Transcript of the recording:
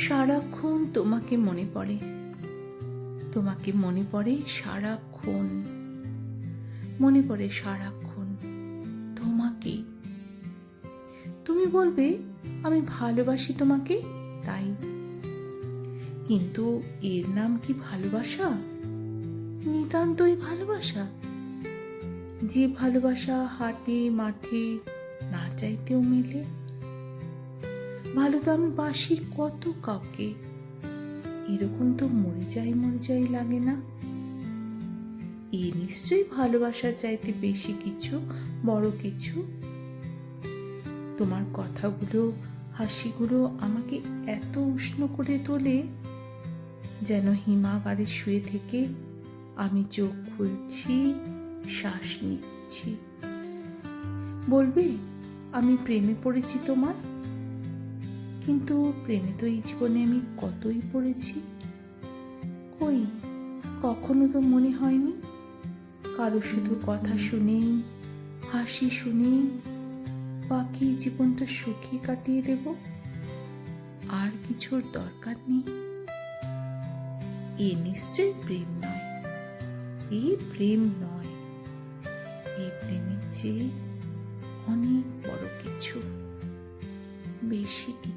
সারাক্ষণ তোমাকে মনে পড়ে, তোমাকে মনে পড়ে সারাক্ষণ, মনে পড়ে সারাক্ষণ তোমাকে। তুমি বলবে আমি ভালোবাসি তোমাকে, তাই। কিন্তু এর নাম কি ভালোবাসা? নিতান্তই ভালোবাসা? যে ভালোবাসা হাটে মাঠে না চাইতেও মেলে। ভালো তো আমি বাসি কত কাউকে, এরকম তো মরে যাই লাগে না। এ নিশ্চয়ই ভালোবাসা চাইতে বেশি কিছু, বড় কিছু। তোমার কথাগুলো, হাসিগুলো আমাকে এত উষ্ণ করে তোলে, যেন হিমাগারে শুয়ে থেকে আমি চোখ খুলছি, শ্বাস নিচ্ছি। বলবে আমি প্রেমে পড়েছি তোমার, কিন্তু প্রেমে তো এই জীবনে আমি কতই পড়েছি। কই, কখনো তো মনে হয়নি কারো শুধু কথা শুনেই, হাসি শুনেই বাকি জীবনটা সুখী কাটিয়ে দেব, আর কিছুর দরকার নেই। এ নিশ্চয়ই প্রেম নয়, এই প্রেম নয়, এই প্রেমের চেয়ে অনেক বড় কিছু, বেশি কিছু।